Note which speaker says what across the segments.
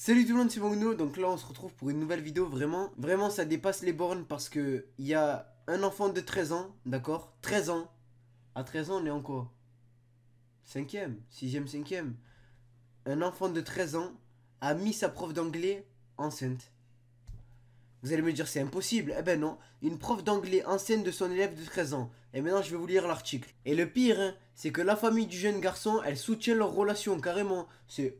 Speaker 1: Salut tout le monde, c'est Mauno. Donc là on se retrouve pour une nouvelle vidéo. Vraiment ça dépasse les bornes parce que il y a un enfant de 13 ans, d'accord, 13 ans. À 13 ans on est en quoi? 5ème, 6ème, 5ème. Un enfant de 13 ans a mis sa prof d'anglais enceinte. Vous allez me dire c'est impossible. Eh ben non, une prof d'anglais enceinte de son élève de 13 ans. Et maintenant je vais vous lire l'article. Et le pire, hein, c'est que la famille du jeune garçon, elle soutient leur relation carrément. C'est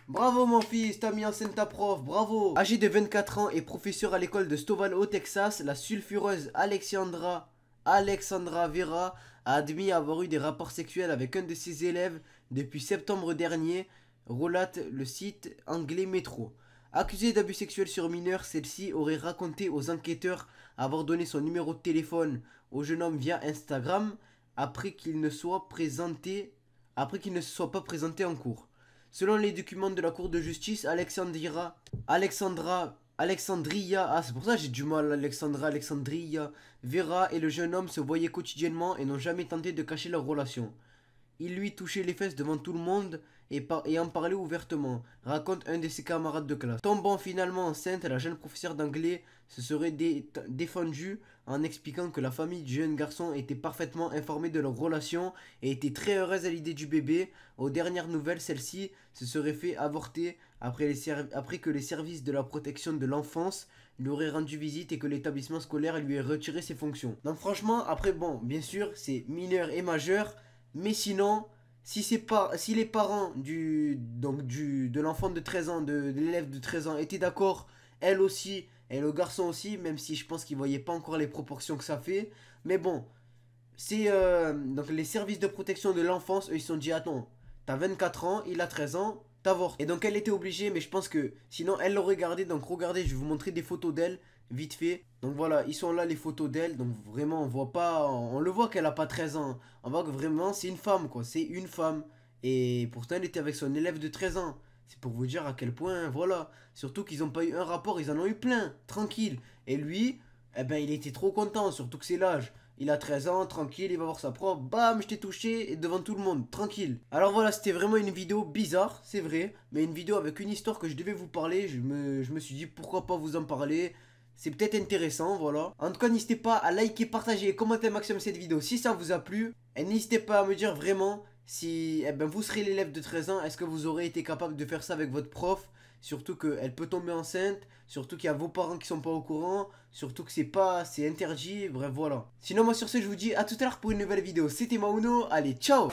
Speaker 1: bravo mon fils, t'as mis en scène ta prof, bravo. Âgée de 24 ans et professeure à l'école de Stovall au Texas, la sulfureuse Alexandra Vera a admis avoir eu des rapports sexuels avec un de ses élèves depuis septembre dernier, relate le site anglais Metro. Accusée d'abus sexuels sur mineurs, celle-ci aurait raconté aux enquêteurs avoir donné son numéro de téléphone au jeune homme via Instagram après qu'il ne soit présenté, après qu'il ne se soit pas présenté en cours. Selon les documents de la Cour de justice, Alexandria, ah c'est pour ça que j'ai du mal, Alexandria, Vera et le jeune homme se voyaient quotidiennement et n'ont jamais tenté de cacher leur relation. Il lui touchait les fesses devant tout le monde et en parlait ouvertement, raconte un de ses camarades de classe. Tombant finalement enceinte, la jeune professeure d'anglais se serait défendue en expliquant que la famille du jeune garçon était parfaitement informée de leur relation et était très heureuse à l'idée du bébé. Aux dernières nouvelles, celle-ci se serait fait avorter après que les services de la protection de l'enfance lui auraient rendu visite et que l'établissement scolaire lui ait retiré ses fonctions. Donc franchement, après bon, bien sûr, c'est mineur et majeur. Mais sinon, si les parents de l'enfant de 13 ans, de l'élève de 13 ans étaient d'accord, elle aussi, et le garçon aussi, même si je pense qu'ils ne voyaient pas encore les proportions que ça fait. Mais bon, c'est donc les services de protection de l'enfance, eux ils se sont dit, attends, t'as 24 ans, il a 13 ans, t'avortes. Et donc elle était obligée, mais je pense que sinon elle l'aurait gardé. Donc regardez, je vais vous montrer des photos d'elle, vite fait. Donc voilà, ils sont là les photos d'elle. Donc vraiment, on voit pas, on le voit qu'elle a pas 13 ans. On voit que vraiment c'est une femme quoi, c'est une femme. Et pourtant elle était avec son élève de 13 ans. C'est pour vous dire à quel point, voilà. Surtout qu'ils n'ont pas eu un rapport, ils en ont eu plein, tranquille. Et lui, eh ben il était trop content, surtout que c'est l'âge. Il a 13 ans, tranquille, il va voir sa prof, bam, je t'ai touché, et devant tout le monde, tranquille. Alors voilà, c'était vraiment une vidéo bizarre, c'est vrai, mais une vidéo avec une histoire que je devais vous parler, je me suis dit pourquoi pas vous en parler. C'est peut-être intéressant, voilà. En tout cas, n'hésitez pas à liker, partager et commenter un maximum cette vidéo si ça vous a plu. Et n'hésitez pas à me dire vraiment si vous serez l'élève de 13 ans, est-ce que vous aurez été capable de faire ça avec votre prof? Surtout qu'elle peut tomber enceinte, surtout qu'il y a vos parents qui sont pas au courant, surtout que c'est interdit, bref voilà. Sinon moi sur ce je vous dis à tout à l'heure pour une nouvelle vidéo, c'était Mauno, allez ciao.